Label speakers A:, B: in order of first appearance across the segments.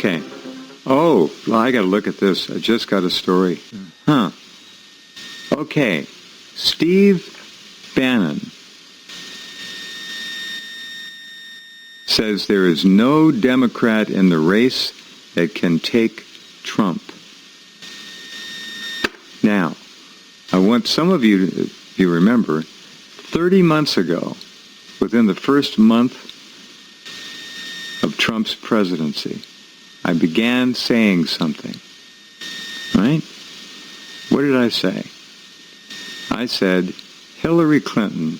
A: Okay. Oh, well, I got to look at this. I just got a story. Huh. Okay. Steve Bannon says there is no Democrat in the race that can take Trump. Now, I want some of you, if you remember, 30 months ago, within the first month of Trump's presidency, I began saying something, right? What did I say? I said, Hillary Clinton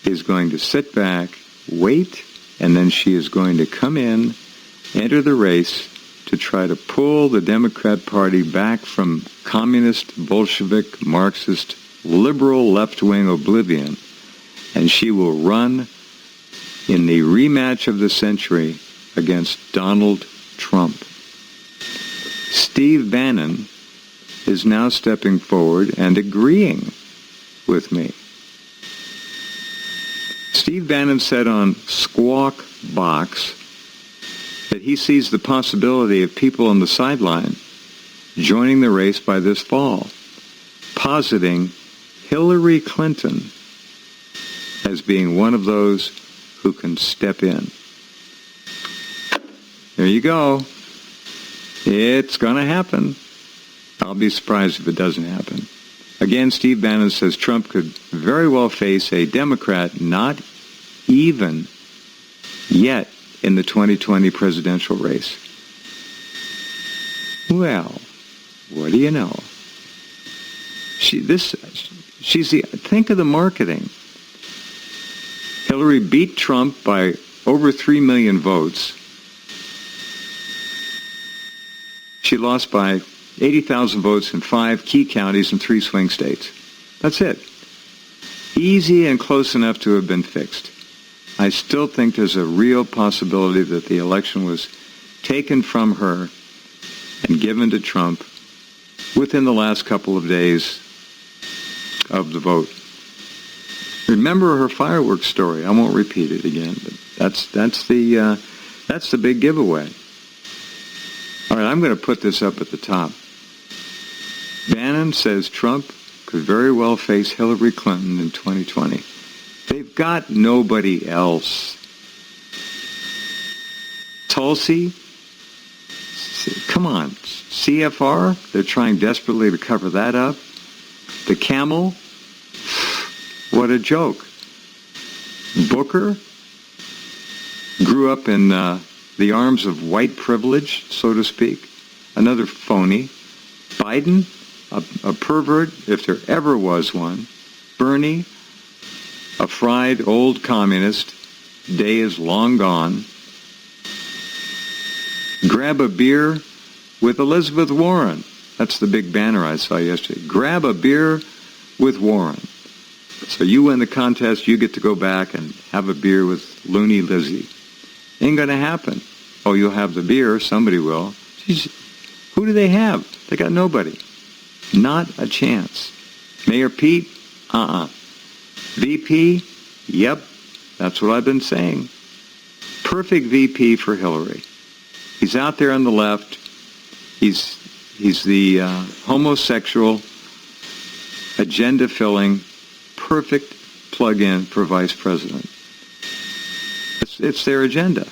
A: is going to sit back, wait, and then she is going to come in, enter the race to try to pull the Democrat Party back from communist, Bolshevik, Marxist, liberal left-wing oblivion, and she will run in the rematch of the century against Donald Trump. Steve Bannon is now stepping forward and agreeing with me. Steve Bannon said on Squawk Box that he sees the possibility of people on the sideline joining the race by this fall, positing Hillary Clinton as being one of those who can step in. There you go. It's going to happen. I'll be surprised if it doesn't happen. Again, Steve Bannon says Trump could very well face a Democrat not even yet in the 2020 presidential race. Well, what do you know? Think of the marketing. Hillary beat Trump by over 3 million votes. She lost by 80,000 votes in 5 key counties and 3 swing states. That's it. Easy and close enough to have been fixed. I still think there's a real possibility that the election was taken from her and given to Trump within the last couple of days of the vote. Remember her fireworks story. I won't repeat it again, but that's the big giveaway. All right, I'm going to put this up at the top. Bannon says Trump could very well face Hillary Clinton in 2020. They've got nobody else. Tulsi? Come on. CFR? They're trying desperately to cover that up. The camel? What a joke. Booker? Grew up in the arms of white privilege, so to speak. Another phony. Biden? A pervert, if there ever was one. Bernie? A fried old communist. Day is long gone. Grab a beer with Elizabeth Warren. That's the big banner I saw yesterday. Grab a beer with Warren. So you win the contest, you get to go back and have a beer with Loony Lizzie. Ain't going to happen. Oh, you'll have the beer. Somebody will. Who do they have? They got nobody. Not a chance. Mayor Pete? VP? Yep. That's what I've been saying. Perfect VP for Hillary. He's out there on the left. He's the homosexual, agenda-filling, perfect plug-in for vice president. It's their agenda.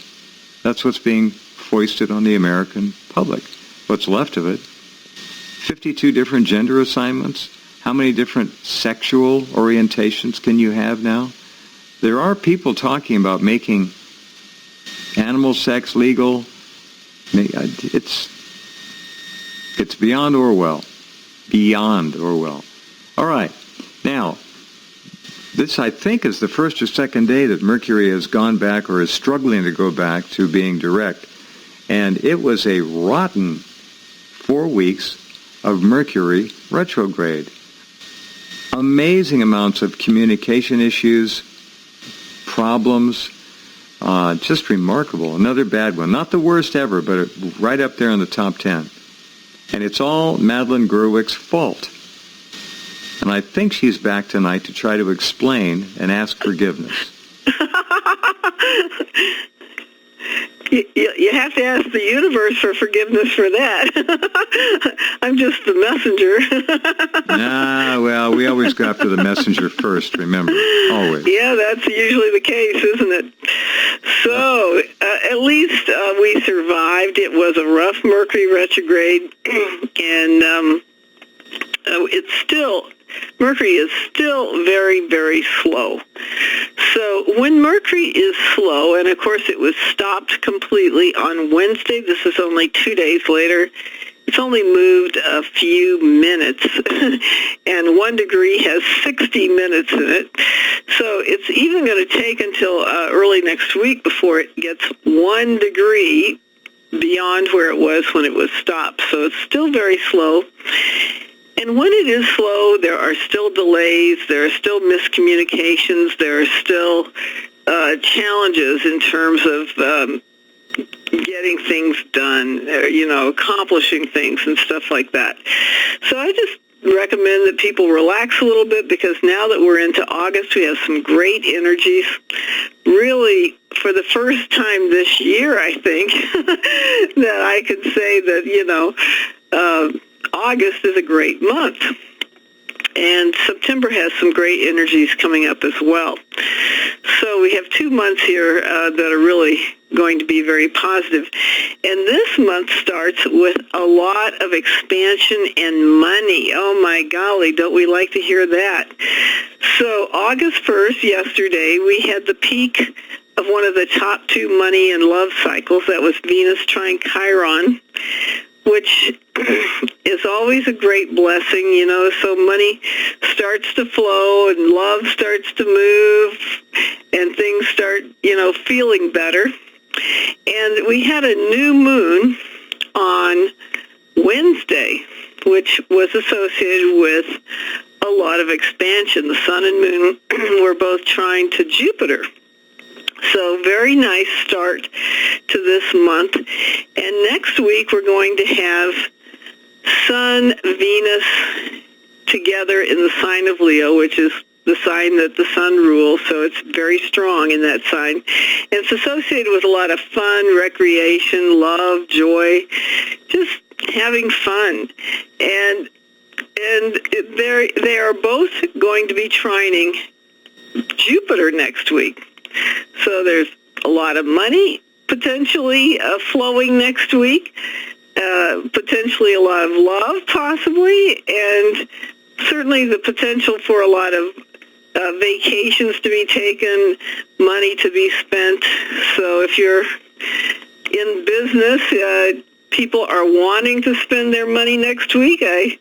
A: That's what's being foisted on the American public. What's left of it, 52 different gender assignments. How many different sexual orientations can you have now? There are people talking about making animal sex legal. It's beyond Orwell. Beyond Orwell. All right. Now, this, I think, is the first or second day that Mercury has gone back or is struggling to go back to being direct. And it was a rotten 4 weeks of Mercury retrograde. Amazing amounts of communication issues, problems, just remarkable. Another bad one. Not the worst ever, but right up there in the top 10. And it's all Madeline Gerwick's fault. And I think she's back tonight to try to explain and ask forgiveness.
B: You have to ask the universe for forgiveness for that. I'm just the messenger.
A: Well, we always go after the messenger first, remember, always.
B: Yeah, that's usually the case, isn't it? So, at least we survived. It was a rough Mercury retrograde, and Mercury is still very, very slow. So when Mercury is slow, and of course it was stopped completely on Wednesday, this is only 2 days later, it's only moved a few minutes, and 1 degree has 60 minutes in it. So it's even going to take until early next week before it gets 1 degree beyond where it was when it was stopped. So it's still very slow. And when it is slow, there are still delays, there are still miscommunications, there are still challenges in terms of getting things done, accomplishing things and stuff like that. So I just recommend that people relax a little bit, because now that we're into August, we have some great energies. Really, for the first time this year, I think, that I could say that, August is a great month. And September has some great energies coming up as well. So we have 2 months here that are really going to be very positive. And this month starts with a lot of expansion and money. Oh, my golly, don't we like to hear that? So August 1st, yesterday, we had the peak of one of the top 2 money and love cycles. That was Venus trine Chiron, which is always a great blessing, so money starts to flow and love starts to move and things start, feeling better. And we had a new moon on Wednesday, which was associated with a lot of expansion. The sun and moon were both trine to Jupiter. So very nice start to this month. And next week we're going to have Sun, Venus together in the sign of Leo, which is the sign that the sun rules, so it's very strong in that sign. And it's associated with a lot of fun, recreation, love, joy, just having fun. And they are both going to be trining Jupiter next week. So there's a lot of money potentially flowing next week, potentially a lot of love possibly, and certainly the potential for a lot of vacations to be taken, money to be spent. So if you're in business, people are wanting to spend their money next week. I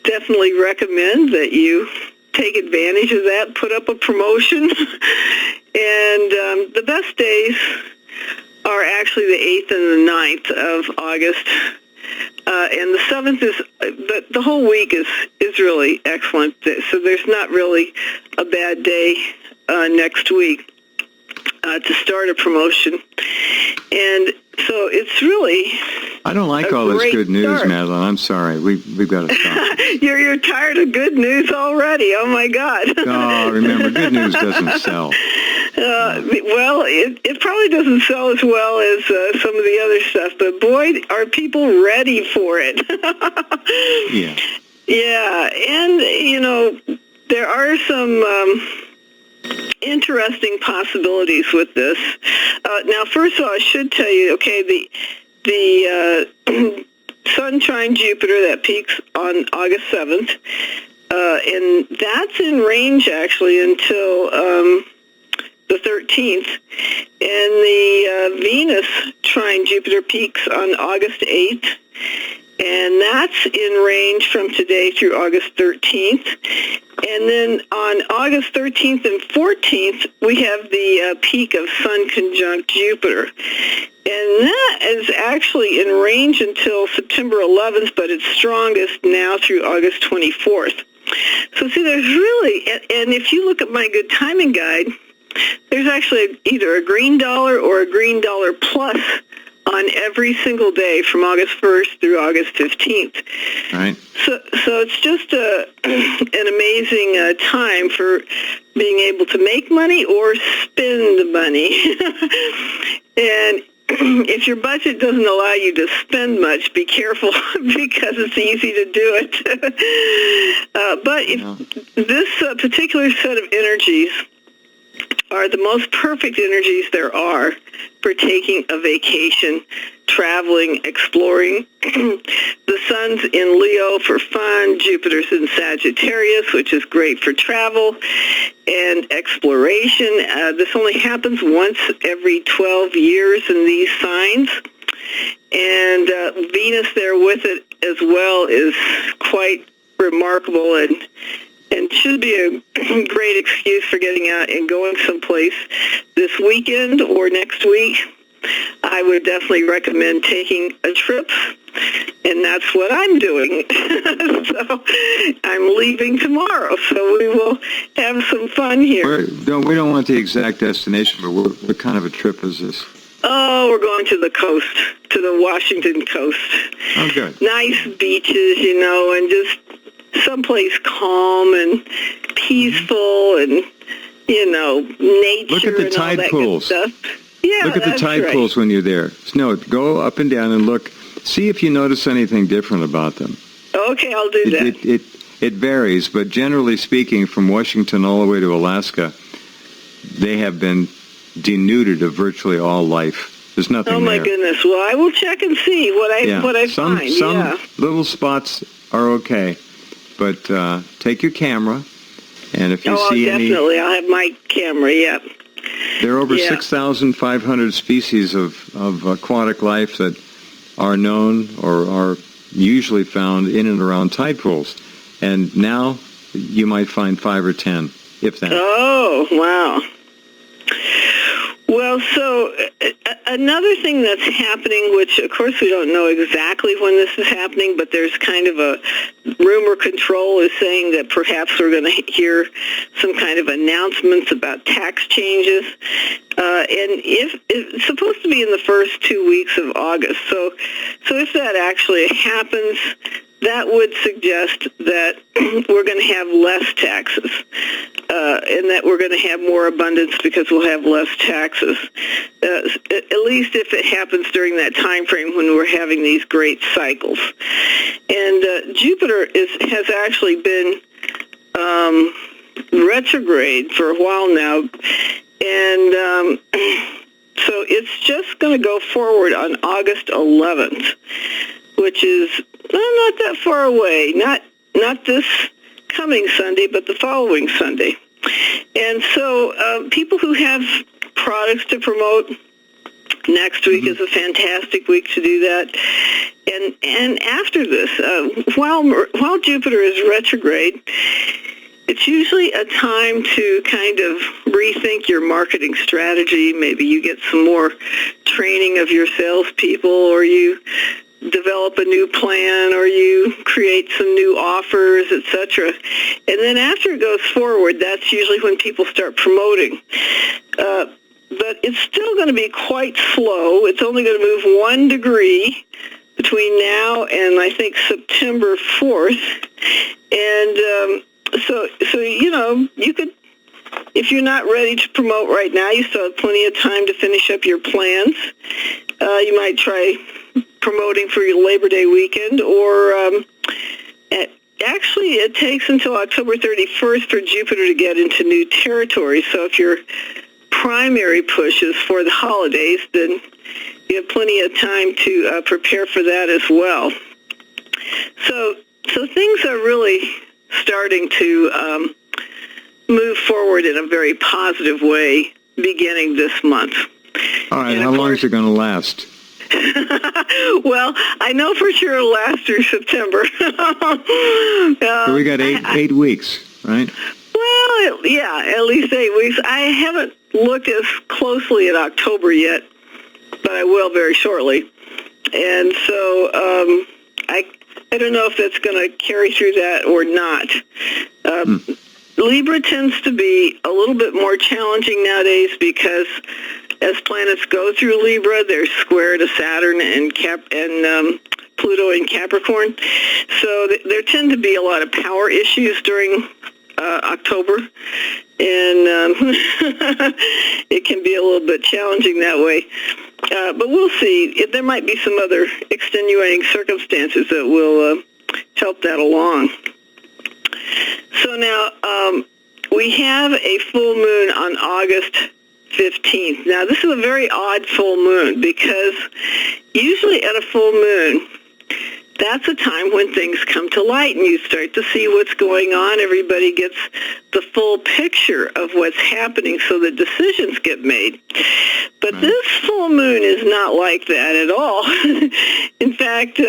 B: definitely recommend that you take advantage of that, put up a promotion. And the best days are actually the 8th and the 9th of August. And the 7th is, the whole week is really excellent. So there's not really a bad day next week to start a promotion. And so it's really
A: I don't like all this good news,
B: start.
A: Madeline. I'm sorry. We've got to stop.
B: You're tired of good news already. Oh, my God.
A: Oh, remember, good news doesn't sell.
B: Well, it probably doesn't sell as well as some of the other stuff, but boy, are people ready for it.
A: Yeah.
B: Yeah, and, there are some interesting possibilities with this. Now, first of all, I should tell you, okay, the Sun trine Jupiter, that peaks on August 7th, and that's in range, actually, until the 13th. And the Venus trine Jupiter peaks on August 8th, and that's in range from today through August 13th. And then on August 13th and 14th, we have the peak of Sun conjunct Jupiter. And that is actually in range until September 11th, but it's strongest now through August 24th. So see, there's really, and if you look at my good timing guide, there's actually either a green dollar or a green dollar plus on every single day from August 1st through August 15th.
A: Right.
B: So it's just an amazing time for being able to make money or spend money. And if your budget doesn't allow you to spend much, be careful because it's easy to do it. But if this particular set of energies are the most perfect energies there are for taking a vacation, traveling, exploring. The sun's in Leo for fun. Jupiter's in Sagittarius, which is great for travel and exploration. This only happens once every 12 years in these signs. And Venus there with it as well is quite remarkable and should be a great excuse for getting out and going someplace this weekend or next week. I would definitely recommend taking a trip, and that's what I'm doing. So I'm leaving tomorrow, so we will have some fun here.
A: We don't want the exact destination, but what kind of a trip is this?
B: Oh, we're going to the coast, to the Washington coast.
A: Oh, good.
B: Nice beaches, and just someplace calm and peaceful and, nature.
A: Look at the
B: and all
A: tide
B: that
A: pools.
B: good stuff. Yeah,
A: look at the tide
B: right.
A: pools when you're there. No, go up and down and look. See if you notice anything different about them.
B: Okay, I'll do that.
A: It varies, but generally speaking, from Washington all the way to Alaska, they have been denuded of virtually all life. There's nothing there.
B: Oh, my goodness. Well, I will check and see what I find.
A: Some see. Little spots are okay. But take your camera, and if you see any...
B: Oh, definitely. I'll have my camera, yeah.
A: There are over 6,500 species of aquatic life that are known or are usually found in and around tide pools. And now you might find 5 or 10, if that.
B: Oh, wow. Well, so another thing that's happening, which of course we don't know exactly when this is happening, but there's kind of a rumor control is saying that perhaps we're going to hear some kind of announcements about tax changes. And if it's supposed to be in the first 2 weeks of August. So if that actually happens, that would suggest that we're going to have less taxes and that we're going to have more abundance because we'll have less taxes, at least if it happens during that time frame when we're having these great cycles. And Jupiter has actually been retrograde for a while now, and so it's just going to go forward on August 11th, which is not that far away, not this coming Sunday, but the following Sunday. And so people who have products to promote, next week is a fantastic week to do that. And after this, while Jupiter is retrograde, it's usually a time to kind of rethink your marketing strategy. Maybe you get some more training of your salespeople, or you develop a new plan, or you create some new offers, etc. And then after it goes forward, that's usually when people start promoting. But it's still going to be quite slow. It's only going to move 1 degree between now and I think September 4th. And so you could, if you're not ready to promote right now, you still have plenty of time to finish up your plans. You might try promoting for your Labor Day weekend, or actually it takes until October 31st for Jupiter to get into new territory. So if your primary push is for the holidays, then you have plenty of time to prepare for that as well. So things are really starting to move forward in a very positive way beginning this month.
A: All right, how long is it going to last?
B: Well, I know for sure it'll last through September.
A: So we got eight weeks, right?
B: Well, yeah, at least 8 weeks. I haven't looked as closely at October yet, but I will very shortly. And so I don't know if that's going to carry through that or not. Libra tends to be a little bit more challenging nowadays because as planets go through Libra, they're square to Saturn and Pluto in Capricorn. So there tend to be a lot of power issues during October, and it can be a little bit challenging that way. But we'll see. There might be some other extenuating circumstances that will help that along. So now we have a full moon on August 15th. Now, this is a very odd full moon because usually at a full moon, that's a time when things come to light and you start to see what's going on. Everybody gets the full picture of what's happening so that decisions get made. But this full moon is not like that at all. In fact,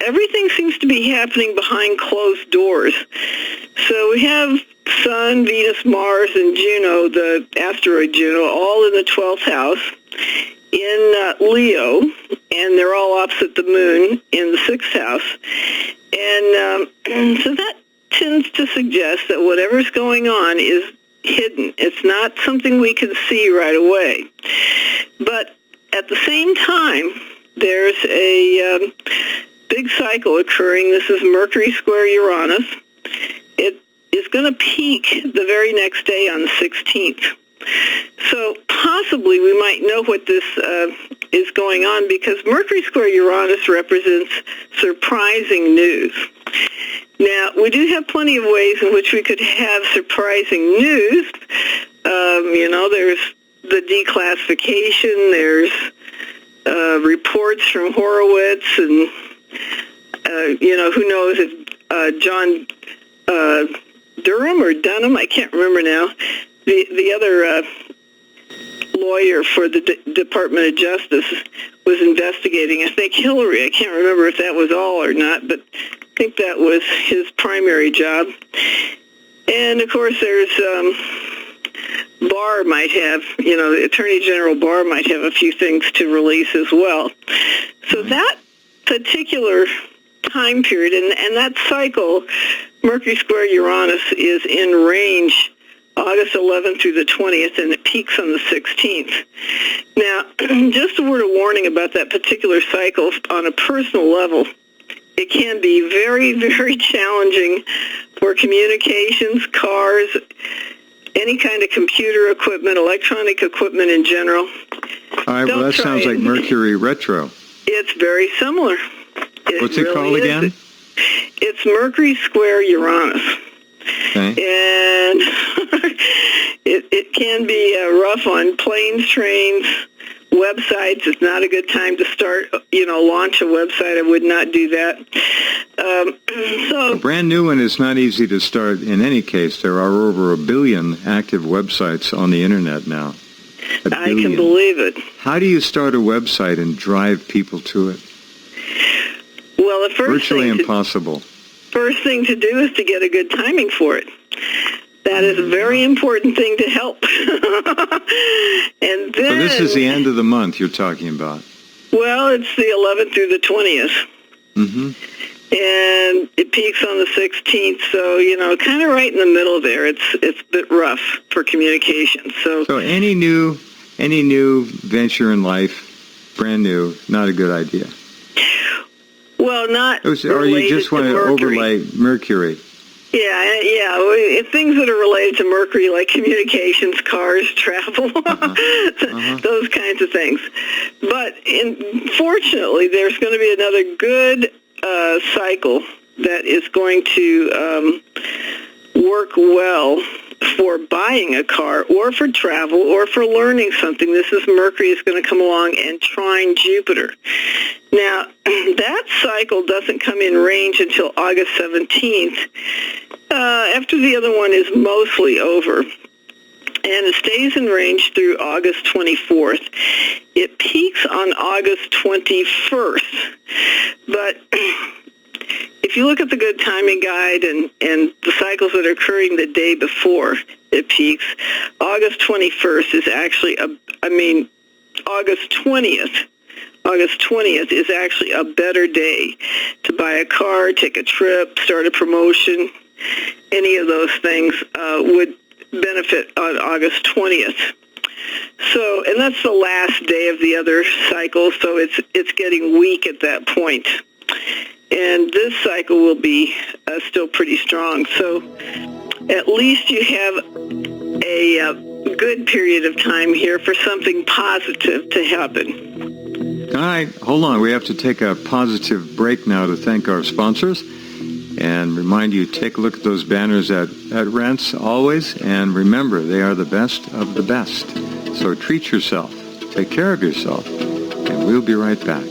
B: everything seems to be happening behind closed doors. So we have Sun, Venus, Mars, and Juno, the asteroid Juno, all in the 12th house in Leo, and they're all opposite the moon in the 6th house. And so that tends to suggest that whatever's going on is hidden. It's not something we can see right away. But at the same time, there's a big cycle occurring. This is Mercury square Uranus. It is going to peak the very next day on the 16th. So possibly we might know what this is going on because Mercury square Uranus represents surprising news. Now, we do have plenty of ways in which we could have surprising news. There's the declassification, there's reports from Horowitz, and, who knows if John Durham or Dunham, I can't remember now, the other lawyer for the Department of Justice was investigating. I think Hillary, I can't remember if that was all or not, but I think that was his primary job. And, of course, there's Barr might have, Attorney General Barr might have a few things to release as well. So that particular time period and that cycle, Mercury square Uranus, is in range August 11th through the 20th, and it peaks on the 16th. Now, just a word of warning about that particular cycle on a personal level. It can be very, very challenging for communications, cars, any kind of computer equipment, electronic equipment in general.
A: All right, well, that sounds like Mercury retro.
B: It's very similar.
A: What's it called again?
B: It's Mercury square Uranus.
A: Okay.
B: And it can be rough on planes, trains, websites. It's not a good time to start, launch a website. I would not do that.
A: A brand new one is not easy to start in any case. There are over 1 billion active websites on the Internet now.
B: I can believe it.
A: How do you start a website and drive people to it?
B: Well, the
A: virtually impossible.
B: First thing to do is to get a good timing for it. That is a very important thing to help. And then,
A: so this is the end of the month you're talking about?
B: Well, it's the 11th through the 20th.
A: Mm-hmm.
B: And it peaks on the 16th, so, kind of right in the middle there. It's a bit rough for communication. So
A: any new venture in life, brand new, not a good idea.
B: Well, not
A: or you just want to overlay Mercury.
B: Yeah. Things that are related to Mercury, like communications, cars, travel, those kinds of things. But fortunately, there's going to be another good cycle that is going to work well for buying a car or for travel or for learning something. This is Mercury is going to come along and trine Jupiter. Now, that cycle doesn't come in range until August 17th, after the other one is mostly over. And it stays in range through August 24th. It peaks on August 21st. But if you look at the good timing guide and the cycles that are occurring the day before it peaks, August 21st is actually August 20th is actually a better day to buy a car, take a trip, start a promotion. Any of those things would benefit on August 20th. So, and that's the last day of the other cycle, so it's getting weak at that point. And this cycle will be still pretty strong. So at least you have a good period of time here for something positive to happen.
A: All right, hold on. We have to take a positive break now to thank our sponsors and remind you, take a look at those banners at Rense always, and remember, they are the best of the best. So treat yourself, take care of yourself, and we'll be right back.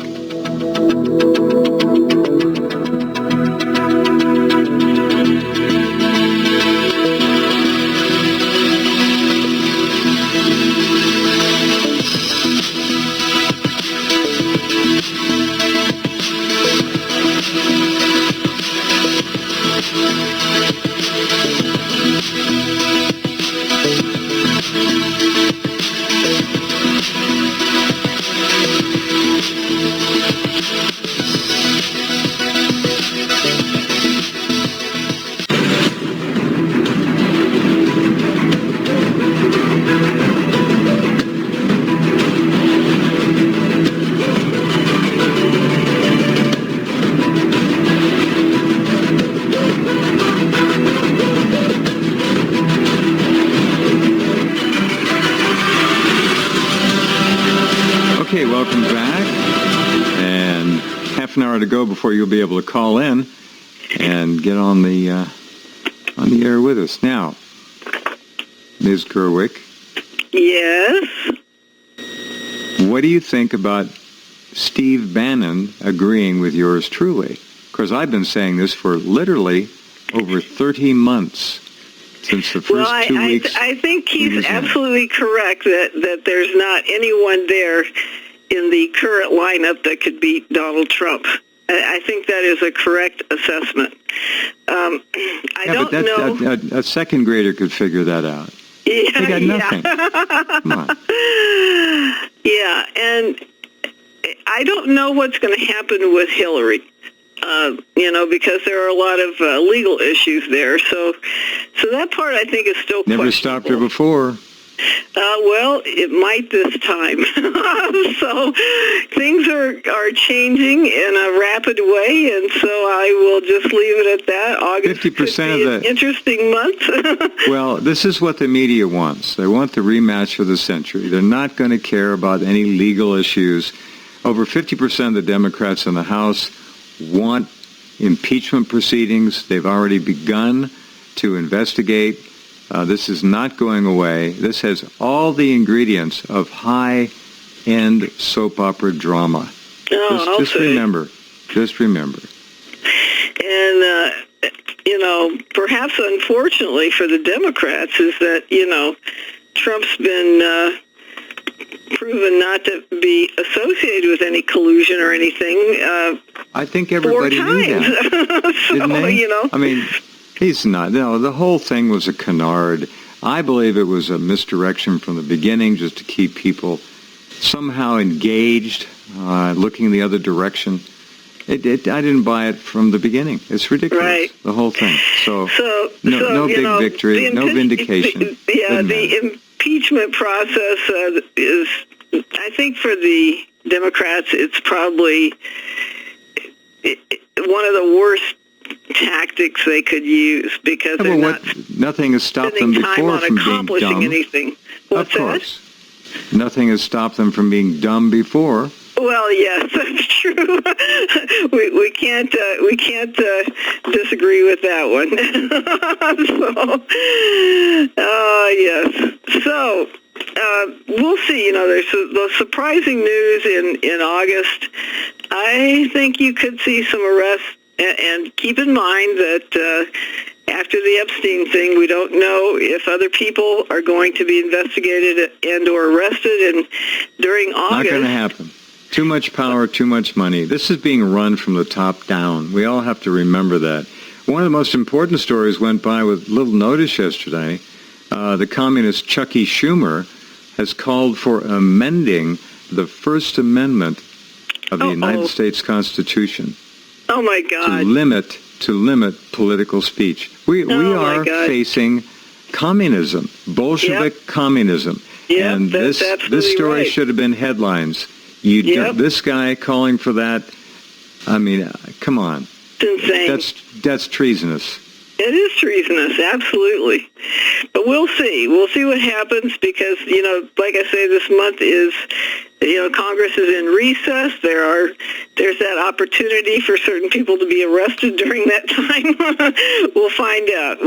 A: Okay, welcome back. And half an hour to go before you'll be able to call in and get on the air with us. Now, Ms. Gerwick.
B: Yes?
A: What do you think about Steve Bannon agreeing with yours truly? Because I've been saying this for literally over 30 months. Since the first 2 weeks.
B: I think he's absolutely correct that there's not anyone there in the current lineup that could beat Donald Trump. I think that is a correct assessment. I don't know.
A: A second grader could figure that out.
B: Yeah,
A: they got nothing. Come on.
B: Yeah, and I don't know what's going to happen with Hillary. Because there are a lot of legal issues there. So that part I think is still
A: never
B: questionable.
A: Stopped her before.
B: Well, it might this time. So things are changing in a rapid way, and so I will just leave it at that. August
A: 50% of the
B: interesting month.
A: Well, this is what the media wants. They want the rematch of the century. They're not going to care about any legal issues. Over 50% of the Democrats in the House want impeachment proceedings. They've already begun to investigate. This is not going away. This has all the ingredients of high-end soap opera drama. Just remember.
B: And, perhaps unfortunately for the Democrats is that, Trump's been proven not to be associated with any collusion or anything.
A: I think everybody knew that.
B: So,
A: didn't they? I mean, he's not. No, the whole thing was a canard. I believe it was a misdirection from the beginning just to keep people somehow engaged, looking the other direction. I didn't buy it from the beginning. It's ridiculous, right. The whole thing. So no big victory, no vindication.
B: Yeah, the impeachment process is, I think for the Democrats, it's probably one of the worst tactics they could use because
A: nothing has stopped them before from being dumb.
B: Anything.
A: Of course. Nothing has stopped them from being dumb before.
B: Well, yes, that's true. we can't disagree with that one. Yes. So we'll see. There's the surprising news in August. I think you could see some arrests, and keep in mind that after the Epstein thing, we don't know if other people are going to be investigated and or arrested. And during August,
A: not going to happen. Too much power, too much money. This is being run from the top down. We all have to remember that. One of the most important stories went by with little notice yesterday. The communist Chucky Schumer has called for amending the First Amendment of the United States Constitution.
B: Oh, my God.
A: To limit political speech. We are facing communism, Bolshevik communism.
B: Yep,
A: and this story should have been headlines. This guy calling for that, I mean, come on.
B: It's insane.
A: That's treasonous.
B: It is treasonous, absolutely. But we'll see. We'll see what happens because, like I say, this month is, Congress is in recess. There's that opportunity for certain people to be arrested during that time. We'll find out.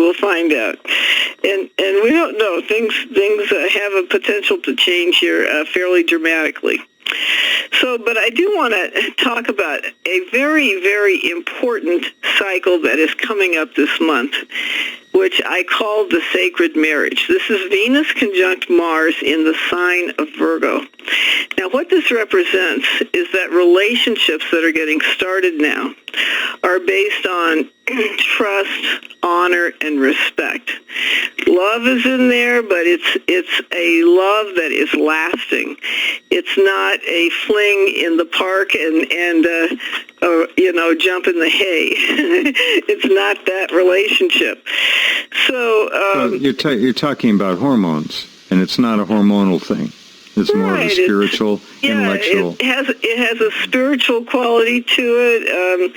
B: And we don't know. Things have a potential to change here fairly dramatically. So, but I do want to talk about a very, very important cycle that is coming up this month, which I call the sacred marriage. This is Venus conjunct Mars in the sign of Virgo. Now, what this represents is that relationships that are getting started now are based on trust, honor, and respect. Love is in there, but it's a love that is lasting. It's not a fling in the park and jump in the hay. It's not that relationship. So
A: you're talking about hormones, and it's not a hormonal thing. It's more of a spiritual, intellectual.
B: It has a spiritual quality to it,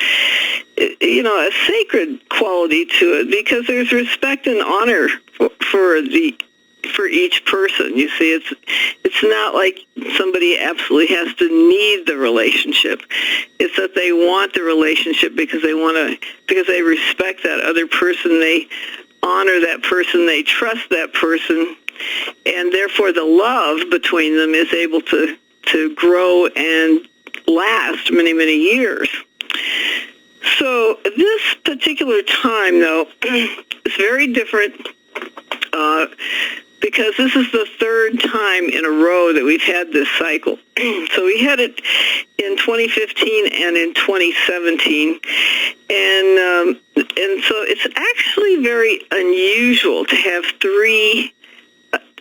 B: a sacred quality to it, because there's respect and honor for each person. You see, it's not like somebody absolutely has to need the relationship. It's that they want the relationship because they respect that other person, they honor that person, they trust that person, and therefore the love between them is able to grow and last many, many years. So this particular time, though, is very different because this is the third time in a row that we've had this cycle. So we had it in 2015 and in 2017, and so it's actually very unusual to have three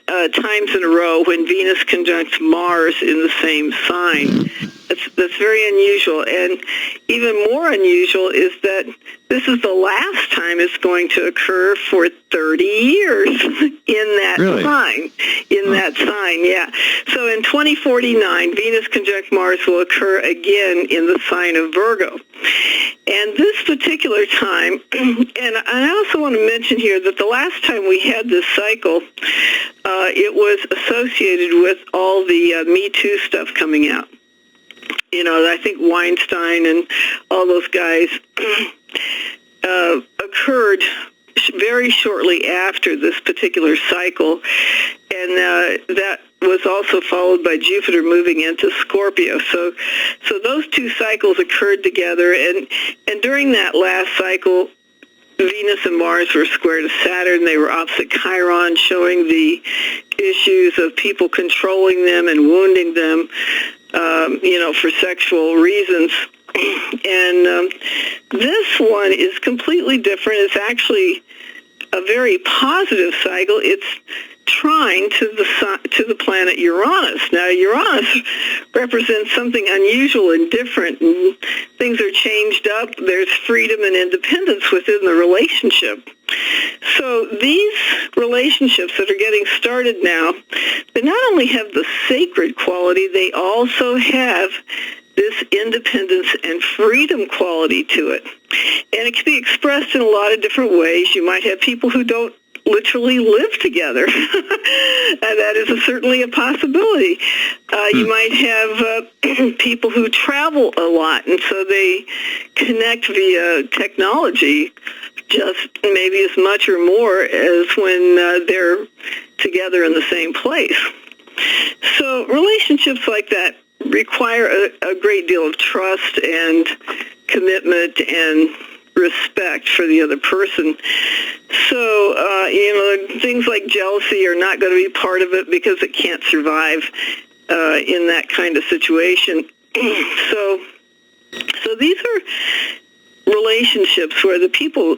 B: times in a row when Venus conjuncts Mars in the same sign. That's very unusual. And even more unusual is that this is the last time it's going to occur for 30 years in that sign. That sign, yeah. So in 2049, Venus conjunct Mars will occur again in the sign of Virgo. And this particular time, and I also want to mention here that the last time we had this cycle, it was associated with all the Me Too stuff coming out. I think Weinstein and all those guys occurred very shortly after this particular cycle, and that was also followed by Jupiter moving into Scorpio. So those two cycles occurred together, and during that last cycle, Venus and Mars were square to Saturn. They were opposite Chiron, showing the issues of people controlling them and wounding them, for sexual reasons. And this one is completely different. It's actually a very positive cycle. It's trine to the planet Uranus. Now, Uranus represents something unusual and different, and things are changed up. There's freedom and independence within the relationship. So these relationships that are getting started now, they not only have the sacred quality, they also have this independence and freedom quality to it. And it can be expressed in a lot of different ways. You might have people who don't literally live together. And that is certainly a possibility. You might have people who travel a lot, and so they connect via technology just maybe as much or more as when they're together in the same place. So relationships like that require a great deal of trust and commitment and respect for the other person. So, things like jealousy are not going to be part of it because it can't survive in that kind of situation. So these are relationships where the people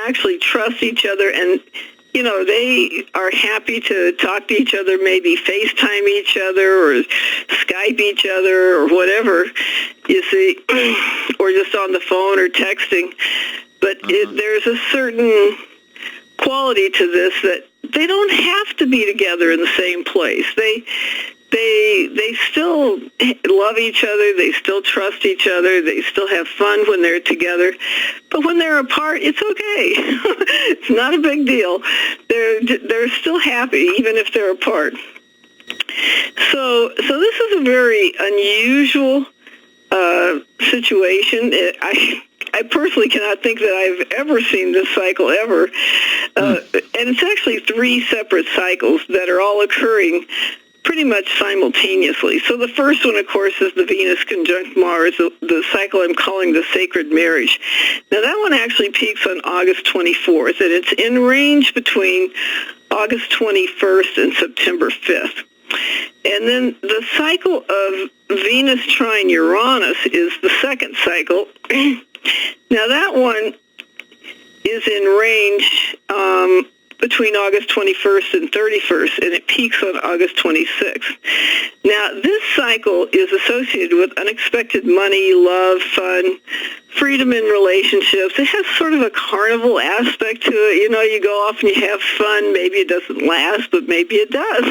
B: actually trust each other, and they are happy to talk to each other, maybe FaceTime each other or Skype each other or whatever, you see, or just on the phone or texting. But there's a certain quality to this that they don't have to be together in the same place. they still love each other, they still trust each other, they still have fun when they're together. But when they're apart, it's okay. It's not a big deal. They're still happy even if they're apart. So this is a very unusual situation. I personally cannot think that I've ever seen this cycle ever. And it's actually 3 separate cycles that are all occurring pretty much simultaneously. So the first one, of course, is the Venus conjunct Mars, the cycle I'm calling the sacred marriage. Now, that one actually peaks on August 24th, and it's in range between August 21st and September 5th. And then the cycle of Venus trine Uranus is the second cycle. Now, that one is in range between August 21st and 31st, and it peaks on August 26th. Now, this cycle is associated with unexpected money, love, fun, freedom in relationships. It has sort of a carnival aspect to it. You know, you go off and you have fun. Maybe it doesn't last, but maybe it does.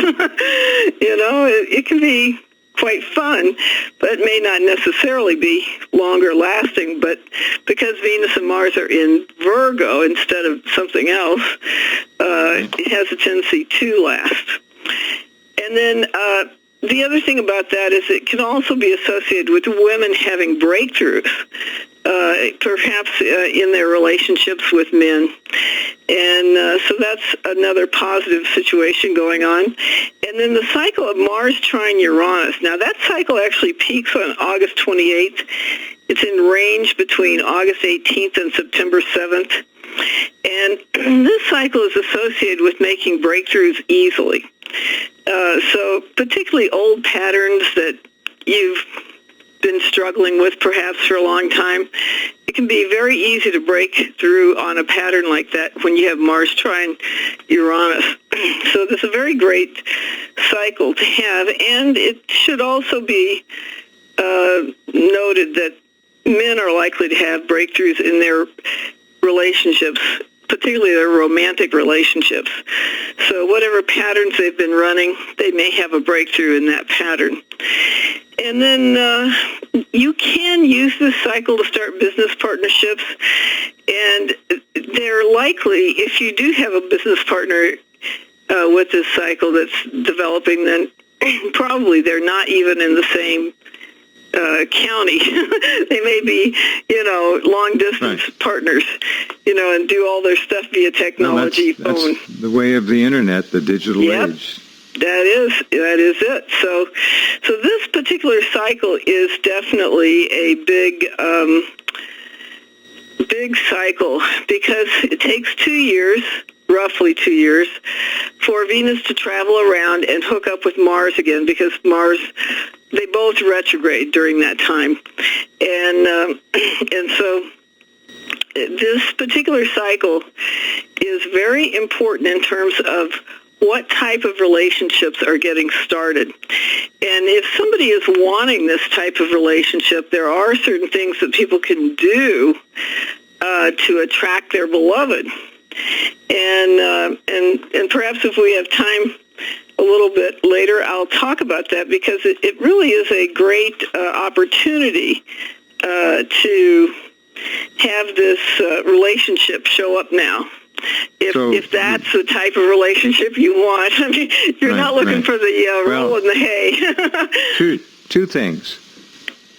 B: You know, it can be quite fun, but it may not necessarily be longer lasting. But because Venus and Mars are in Virgo instead of something else, it has a tendency to last. And then the other thing about that is it can also be associated with women having breakthroughs, perhaps in their relationships with men. And so that's another positive situation going on. And then the cycle of Mars trine Uranus. Now, that cycle actually peaks on August 28th. It's in range between August 18th and September 7th. And this cycle is associated with making breakthroughs easily. So particularly old patterns that you've been struggling with perhaps for a long time, it can be very easy to break through on a pattern like that when you have Mars trine Uranus. So this is a very great cycle to have, and it should also be noted that men are likely to have breakthroughs in their relationships, particularly their romantic relationships. So whatever patterns they've been running, they may have a breakthrough in that pattern. And then you can use this cycle to start business partnerships, and they're likely, if you do have a business partner with this cycle that's developing, then probably they're not even in the same county. They may be, long distance partners, and do all their stuff via technology, phone.
A: That's the way of the internet, the digital age.
B: That is it. So this particular cycle is definitely a big cycle because it takes 2 years, roughly 2 years, for Venus to travel around and hook up with Mars again, because Mars, they both retrograde during that time. And so this particular cycle is very important in terms of what type of relationships are getting started. And if somebody is wanting this type of relationship, there are certain things that people can do to attract their beloved. And perhaps if we have time a little bit later, I'll talk about that, because it really is a great opportunity to have this relationship show up now. If that's the type of relationship you want. I mean, you're not looking for the roll in the hay.
A: two things.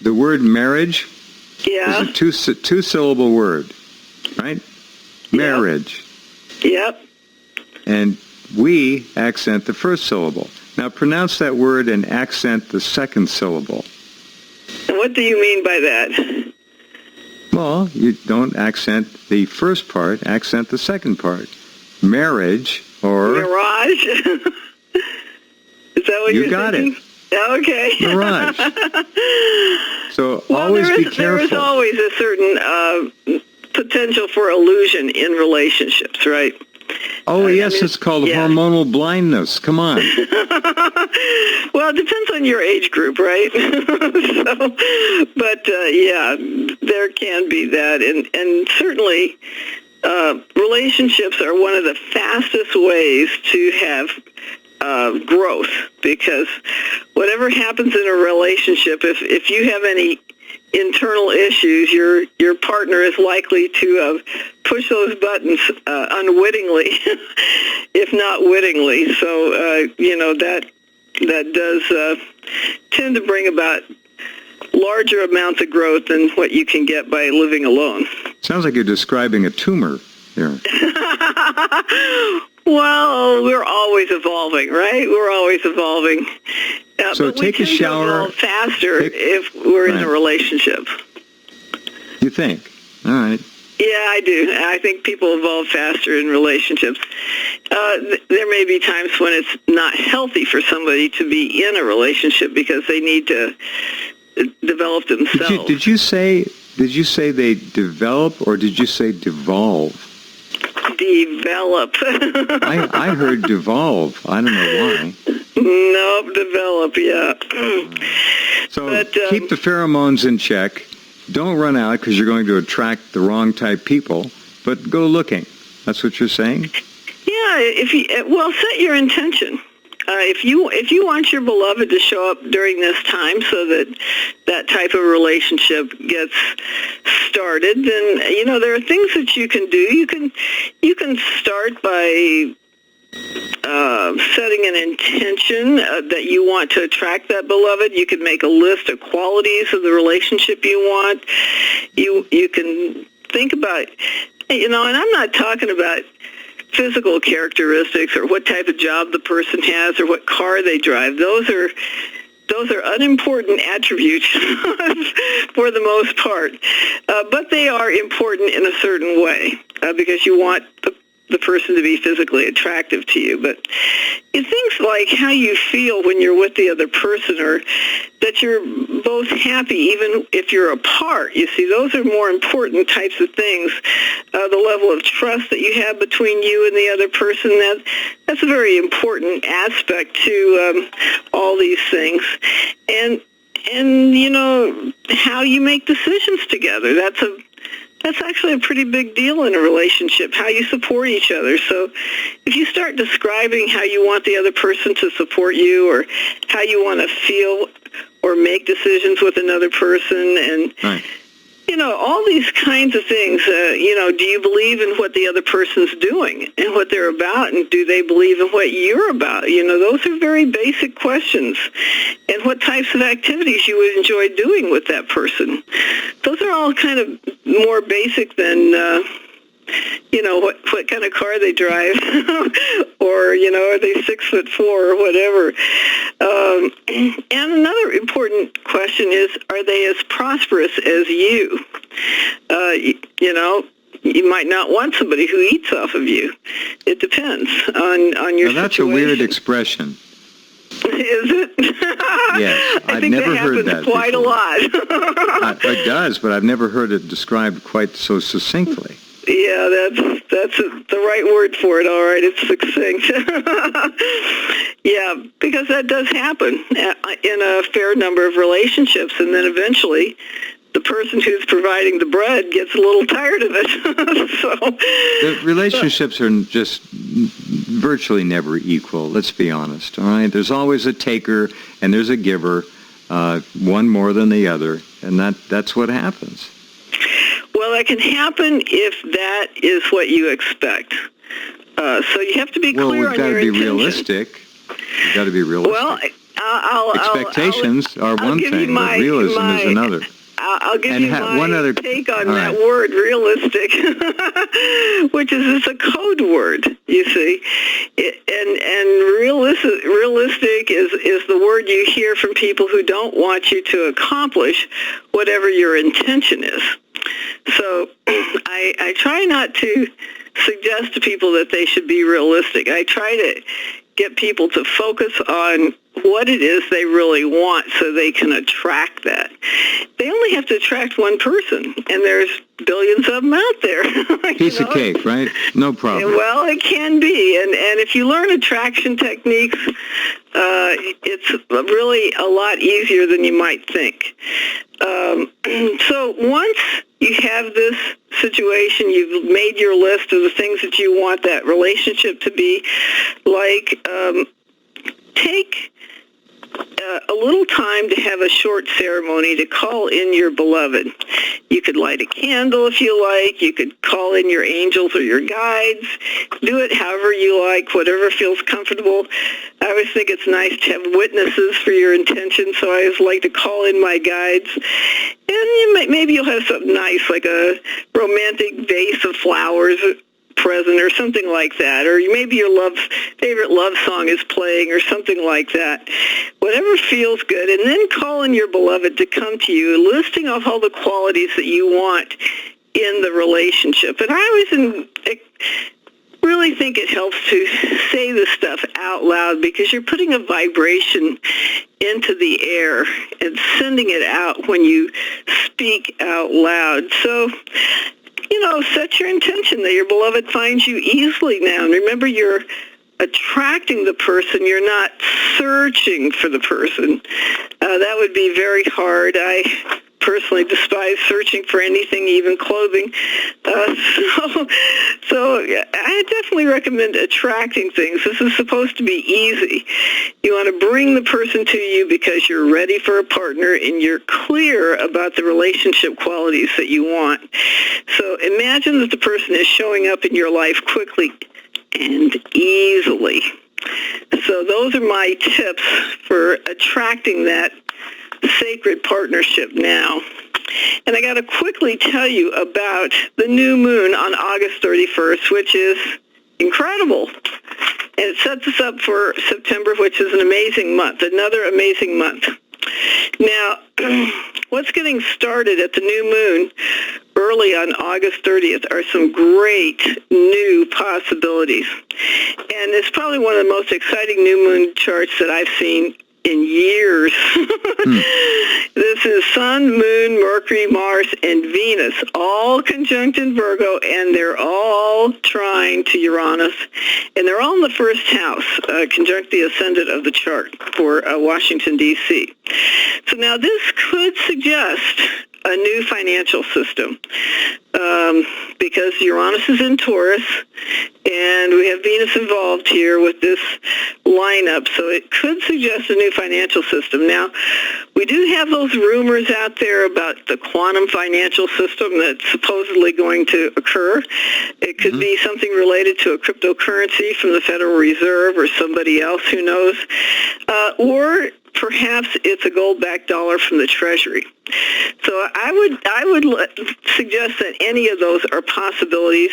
A: The word marriage is a two-syllable word, right? Marriage.
B: Yep.
A: And we accent the first syllable. Now pronounce that word and accent the second syllable.
B: What do you mean by that?
A: Well, you don't accent the first part, accent the second part. Marriage or...
B: Mirage? Is that what you're thinking?
A: You got it.
B: Okay.
A: Mirage. So always be careful.
B: There is always a certain potential for illusion in relationships, right?
A: Oh, yes, it's called hormonal blindness. Come on.
B: Well, it depends on your age group, right? There can be that. And certainly relationships are one of the fastest ways to have growth, because whatever happens in a relationship, if you have any internal issues, your partner is likely to push those buttons unwittingly, if not wittingly. So that does tend to bring about larger amounts of growth than what you can get by living alone.
A: Sounds like you're describing a tumor here.
B: Well, we're always evolving, right? We're always evolving.
A: So
B: but
A: take
B: we
A: a
B: tend
A: shower.
B: To evolve faster if we're in a relationship.
A: You think? All right.
B: Yeah, I do. I think people evolve faster in relationships. There may be times when it's not healthy for somebody to be in a relationship because they need to develop themselves.
A: Did you say they develop, or did you say devolve?
B: Develop.
A: I heard devolve. I don't know why.
B: Nope, develop, yeah.
A: So keep the pheromones in check. Don't run out because you're going to attract the wrong type people, but go looking. That's what you're saying?
B: Yeah, set your intention. If you want your beloved to show up during this time so that type of relationship gets started, then there are things that you can do. You can start by setting an intention that you want to attract that beloved. You can make a list of qualities of the relationship you want. You can think about, and I'm not talking about physical characteristics or what type of job the person has or what car they drive. Those are unimportant attributes for the most part, but they are important in a certain way because you want the person to be physically attractive to you. But things like how you feel when you're with the other person, or that you're both happy even if you're apart. You see, those are more important types of things. The level of trust that you have between you and the other person, that's a very important aspect to all these things. And how you make decisions together. That's actually a pretty big deal in a relationship, how you support each other. So if you start describing how you want the other person to support you, or how you want to feel or make decisions with another person, and
A: right.
B: All these kinds of things, do you believe in what the other person's doing and what they're about, and do they believe in what you're about? Those are very basic questions. And what types of activities you would enjoy doing with that person. Those are all kind of more basic than, what kind of car they drive, or, are they 6'4" or whatever. And another important question is, are they as prosperous as you? You might not want somebody who eats off of you. It depends on your
A: situation. Now, that's
B: situation.
A: a weird expression.
B: Is it?
A: Yes,
B: I
A: I've
B: think
A: never
B: that
A: heard
B: happens
A: that
B: quite
A: before.
B: a lot.
A: It does, but I've never heard it described quite so succinctly.
B: Yeah, that's the right word for it. All right, it's succinct. Yeah, because that does happen in a fair number of relationships, and then eventually the person who's providing the bread gets a little tired of it. So
A: the relationships are just virtually never equal. Let's be honest. All right, there's always a taker and there's a giver, one more than the other, and that's what happens.
B: Well, that can happen if that is what you expect. So you have to be clear on your intention.
A: Realistic. You've got to be realistic.
B: Well,
A: expectations are one thing, but realism is another.
B: I'll give you my
A: one other
B: take on that word, realistic, which is it's a code word, you see. And realistic is the word you hear from people who don't want you to accomplish whatever your intention is. So I try not to suggest to people that they should be realistic. I try to get people to focus on what it is they really want so they can attract that. They only have to attract one person, and there's billions of them out there.
A: Piece of cake, right? No problem.
B: Well, it can be, and if you learn attraction techniques, it's really a lot easier than you might think. So once you have this situation, you've made your list of the things that you want that relationship to be like. take a little time to have a short ceremony to call in your beloved. You could light a candle if you like. You could call in your angels or your guides. Do it however you like, whatever feels comfortable. I always think it's nice to have witnesses for your intention, so I always like to call in my guides. And maybe you'll have something nice, like a romantic vase of flowers present or something like that, or maybe your favorite love song is playing or something like that. Whatever feels good, and then call in your beloved to come to you, listing off all the qualities that you want in the relationship. And I always really think it helps to say this stuff out loud, because you're putting a vibration into the air and sending it out when you speak out loud. So, set your intention that your beloved finds you easily now. And remember, you're attracting the person. You're not searching for the person. That would be very hard. I personally despise searching for anything, even clothing. So I definitely recommend attracting things. This is supposed to be easy. You want to bring the person to you because you're ready for a partner and you're clear about the relationship qualities that you want. So imagine that the person is showing up in your life quickly and easily. So those are my tips for attracting that sacred partnership now. And I got to quickly tell you about the new moon on August 31st, which is incredible. And it sets us up for September, which is an amazing month, another amazing month. Now, what's getting started at the new moon early on August 30th are some great new possibilities. And it's probably one of the most exciting new moon charts that I've seen in years. This is Sun, Moon, Mercury, Mars, and Venus, all conjunct in Virgo, and they're all trine to Uranus, and they're all in the first house, conjunct the ascendant of the chart for Washington, D.C. So now this could suggest a new financial system, because Uranus is in Taurus, and we have Venus involved here with this lineup, so it could suggest a new financial system. Now, we do have those rumors out there about the quantum financial system that's supposedly going to occur. It could be something related to a cryptocurrency from the Federal Reserve or somebody else, who knows, or perhaps it's a gold-backed dollar from the Treasury. So I would suggest that any of those are possibilities.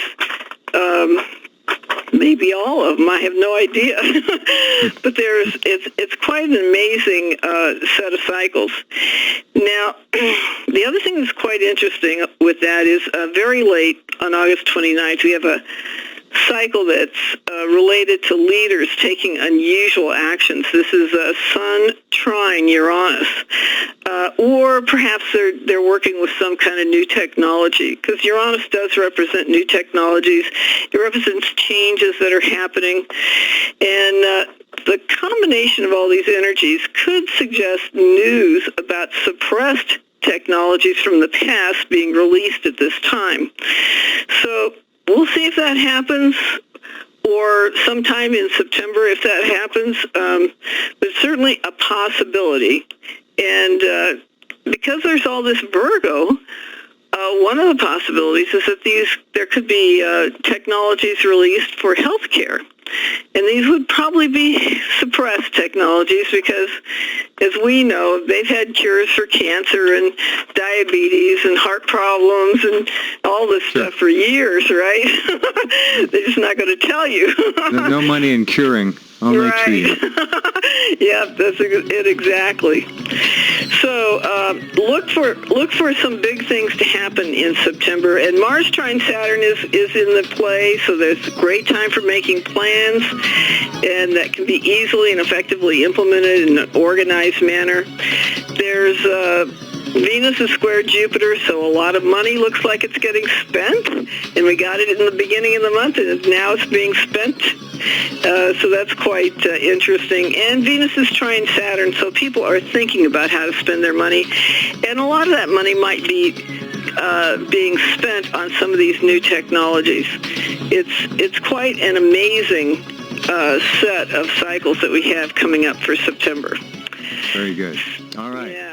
B: Maybe all of them. I have no idea. But it's quite an amazing set of cycles. Now, the other thing that's quite interesting with that is very late on August 29th, we have a cycle that's related to leaders taking unusual actions. This is Sun trine Uranus. Or perhaps they're working with some kind of new technology, because Uranus does represent new technologies. It represents changes that are happening. And the combination of all these energies could suggest news about suppressed technologies from the past being released at this time. So we'll see if that happens, or sometime in September if that happens. But certainly a possibility. And because there's all this Virgo, one of the possibilities is that there could be technologies released for healthcare. And these would probably be suppressed technologies because, as we know, they've had cures for cancer and diabetes and heart problems and all this stuff for years, right? They're just not going to tell you.
A: No money in curing, only treating.
B: Yeah, that's it exactly. So look for some big things to happen in September. And Mars trine Saturn is in the play, so there's a great time for making plans, and that can be easily and effectively implemented in an organized manner. There's Venus is square Jupiter, so a lot of money looks like it's getting spent, and we got it in the beginning of the month, and now it's being spent. So that's quite interesting. And Venus is trine Saturn, so people are thinking about how to spend their money, and a lot of that money might be being spent on some of these new technologies. It's quite an amazing set of cycles that we have coming up for September.
A: Very good. All right.
B: Yeah.